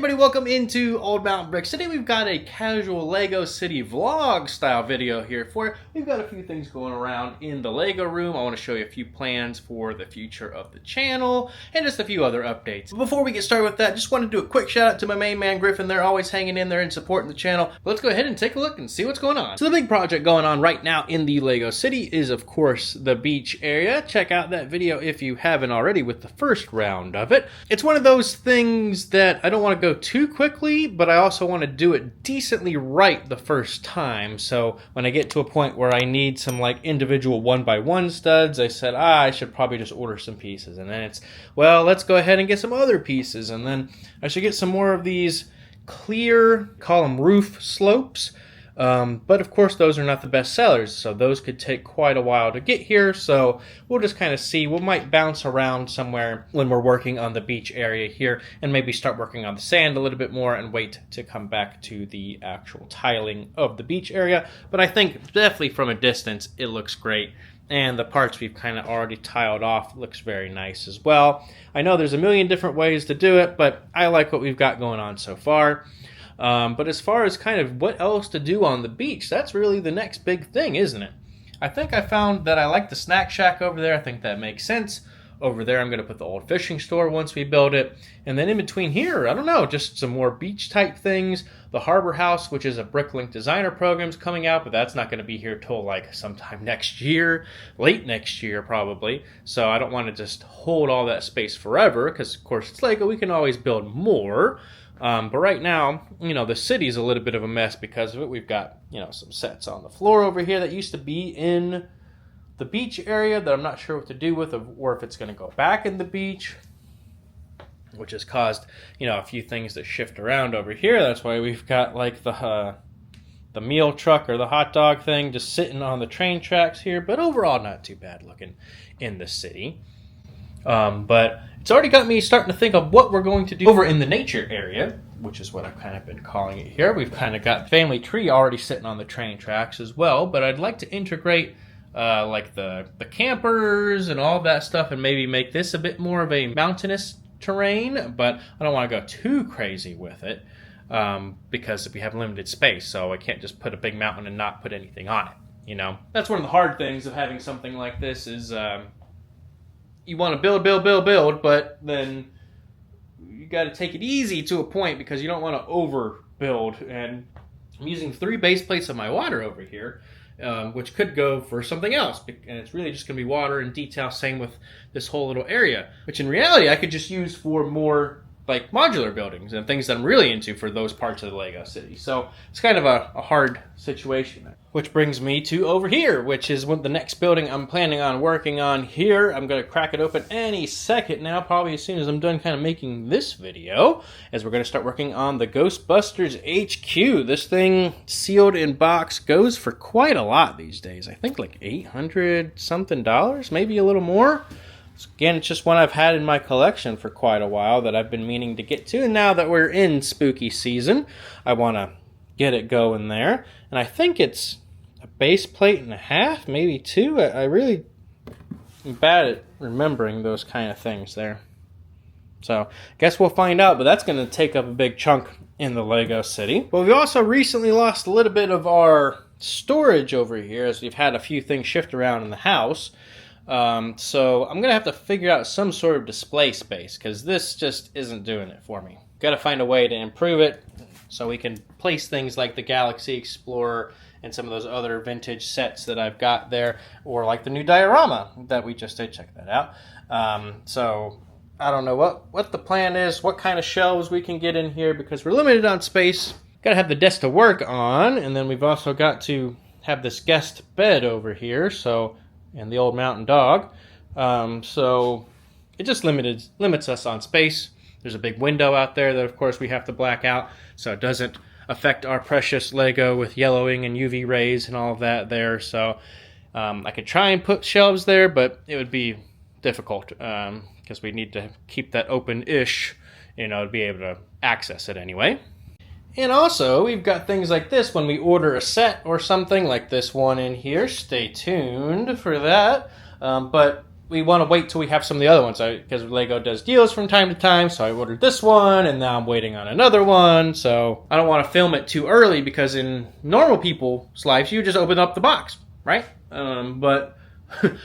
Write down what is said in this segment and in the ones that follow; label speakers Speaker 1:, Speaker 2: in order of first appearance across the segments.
Speaker 1: Everybody, welcome into Old Mountain Bricks. Today we've got a casual Lego City vlog style video here for you. We've got a few things going around in the Lego room. I want to show you a few plans for the future of the channel and just a few other updates. But before we get started with that, just want to do a quick shout out to my main man Griffin. They're always hanging in there and supporting the channel. But let's go ahead and take a look and see what's going on. So the big project going on right now in the Lego City is of course the beach area. Check out that video if you haven't already with the first round of it. It's one of those things that I don't want to go too quickly, but I also want to do it decently right the first time. So when I get to a point where I need some like individual 1x1 studs, I said, I should probably just order some pieces. And then it's, well, let's go ahead and get some other pieces. And then I should get some more of these clear, call them roof slopes. But of course those are not the best sellers, so those could take quite a while to get here, so we'll just kind of see. We might bounce around somewhere when we're working on the beach area here and maybe start working on the sand a little bit more and wait to come back to the actual tiling of the beach area. But I think definitely from a distance it looks great, and the parts we've kind of already tiled off looks very nice as well. I know there's a million different ways to do it, but I like what we've got going on so far. But as far as kind of what else to do on the beach, that's really the next big thing, isn't it? I think I found that I like the snack shack over there. I think that makes sense. Over there, I'm going to put the old fishing store once we build it. And then in between here, I don't know, just some more beach type things. The Harbor House, which is a Bricklink designer program, is coming out, but that's not going to be here till like sometime next year, late next year probably. So I don't want to just hold all that space forever, because of course it's Lego, we can always build more. But right now, you know, the city's a little bit of a mess because of it. We've got, you know, some sets on the floor over here that used to be in the beach area that I'm not sure what to do with, or if it's going to go back in the beach, which has caused, you know, a few things to shift around over here. That's why we've got like the meal truck or the hot dog thing just sitting on the train tracks here. But overall, not too bad looking in the city. But it's already got me starting to think of what we're going to do over in the nature area, which is what I've kind of been calling it here. We've kind of got family tree already sitting on the train tracks as well, but I'd like to integrate like the campers and all that stuff and maybe make this a bit more of a mountainous terrain, but I don't want to go too crazy with it because we have limited space, so I can't just put a big mountain and not put anything on it, you know? That's one of the hard things of having something like this is you want to build, but then you got to take it easy to a point because you don't want to overbuild. And I'm using 3 base plates of my water over here, which could go for something else. And it's really just going to be water and detail, same with this whole little area, which in reality I could just use for more like modular buildings and things that I'm really into for those parts of the Lego City. So it's kind of a hard situation. Which brings me to over here, which is the next building I'm planning on working on here. I'm going to crack it open any second now, probably as soon as I'm done kind of making this video, as we're going to start working on the Ghostbusters HQ. This thing, sealed in box, goes for quite a lot these days. I think like $800 something, maybe a little more. Again, it's just one I've had in my collection for quite a while that I've been meaning to get to. And now that we're in spooky season, I want to get it going there. And I think it's a base plate and a half, maybe 2. I really am bad at remembering those kind of things there. So, guess we'll find out, but that's going to take up a big chunk in the Lego City. But we've also recently lost a little bit of our storage over here as we've had a few things shift around in the house. So I'm going to have to figure out some sort of display space because this just isn't doing it for me. Got to find a way to improve it so we can place things like the Galaxy Explorer and some of those other vintage sets that I've got there, or like the new diorama that we just did. Check that out. So I don't know what the plan is, what kind of shelves we can get in here because we're limited on space. Got to have the desk to work on, and then we've also got to have this guest bed over here, and the old mountain dog. So it just limits us on space. There's a big window out there that of course we have to black out so it doesn't affect our precious Lego with yellowing and UV rays and all of that there. So I could try and put shelves there, but it would be difficult because we need to keep that open-ish, you know, to be able to access it anyway. And also, we've got things like this when we order a set or something like this one in here. Stay tuned for that. But we want to wait till we have some of the other ones, because Lego does deals from time to time. So I ordered this one, and now I'm waiting on another one. So I don't want to film it too early, because in normal people's lives, you just open up the box, right? But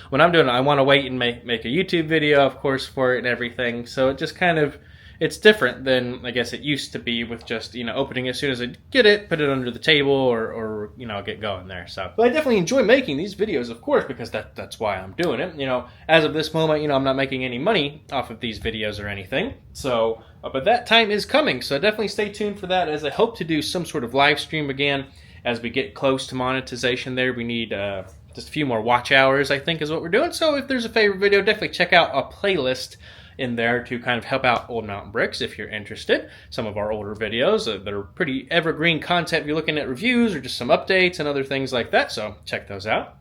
Speaker 1: when I'm doing it, I want to wait and make a YouTube video, of course, for it and everything. So it just kind of, it's different than, I guess, it used to be with just, you know, opening as soon as I get it, put it under the table, or you know, get going there. So, but I definitely enjoy making these videos, of course, because that's why I'm doing it. You know, as of this moment, you know, I'm not making any money off of these videos or anything. So, but that time is coming. So definitely stay tuned for that, as I hope to do some sort of live stream again as we get close to monetization there. We need just a few more watch hours, I think, is what we're doing. So if there's a favorite video, definitely check out a playlist in there to kind of help out Old Mountain Bricks if you're interested. Some of our older videos that are pretty evergreen content if you're looking at reviews or just some updates and other things like that. So check those out.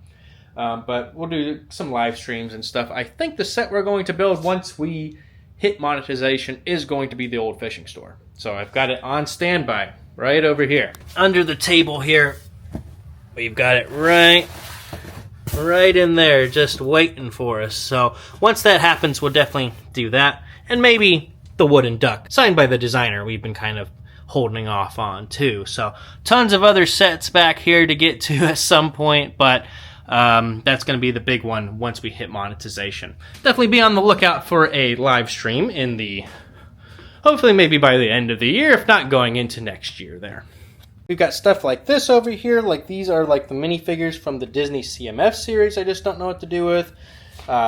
Speaker 1: But we'll do some live streams and stuff. I think the set we're going to build once we hit monetization is going to be the old fishing store. So I've got it on standby right over here. Under the table here, we've got it right in there, just waiting for us. So once that happens, we'll definitely do that. And maybe the wooden duck, signed by the designer, we've been kind of holding off on too. So tons of other sets back here to get to at some point, but that's going to be the big one once we hit monetization. Definitely be on the lookout for a live stream in the, hopefully maybe by the end of the year, if not going into next year there. We've got stuff like this over here. Like these are like the minifigures from the Disney CMF series I just don't know what to do with.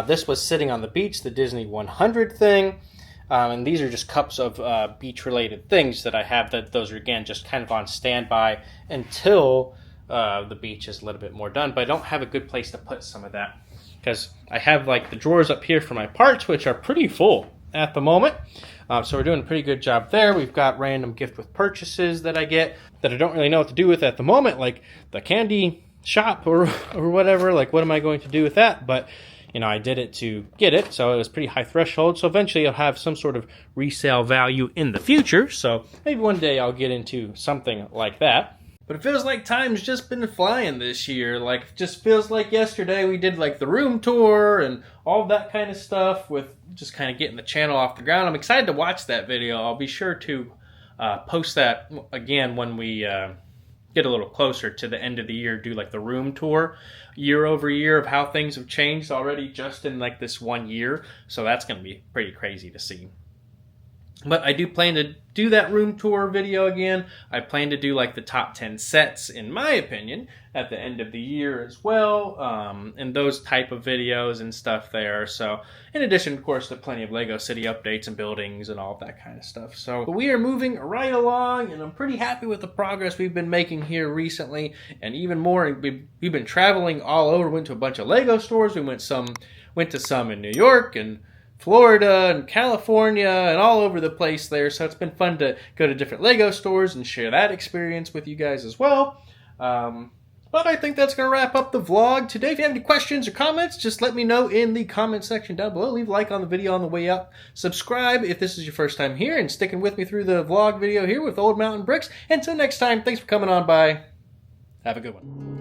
Speaker 1: This was Sitting on the Beach, the Disney 100 thing. And these are just cups of beach-related things that I have. That those are, again, just kind of on standby until the beach is a little bit more done. But I don't have a good place to put some of that, because I have like the drawers up here for my parts, which are pretty full at the moment. So we're doing a pretty good job there. We've got random gift with purchases that I get that I don't really know what to do with at the moment, like the candy shop or whatever. Like, what am I going to do with that? But, you know, I did it to get it, so it was pretty high threshold. So eventually it'll have some sort of resale value in the future. So maybe one day I'll get into something like that. But it feels like time's just been flying this year. Like, it just feels like yesterday we did like the room tour and all that kind of stuff with just kind of getting the channel off the ground. I'm excited to watch that video. I'll be sure to post that again when we get a little closer to the end of the year, do like the room tour year over year of how things have changed already just in like this 1 year. So that's going to be pretty crazy to see. But I do plan to do that room tour video again. I plan to do like the top 10 sets, in my opinion, at the end of the year as well. And those type of videos and stuff there. So in addition, of course, to plenty of Lego City updates and buildings and all of that kind of stuff. So we are moving right along, and I'm pretty happy with the progress we've been making here recently. And even more, we've been traveling all over. Went to a bunch of Lego stores. We went to some in New York and Florida and California and all over the place there. So it's been fun to go to different Lego stores and share that experience with you guys as well. But I think that's going to wrap up the vlog today. If you have any questions or comments, just let me know in the comment section down below. Leave a like on the video on the way up. Subscribe if this is your first time here and sticking with me through the vlog video here with Old Mountain Bricks. Until next time, thanks for coming on by. Have a good one.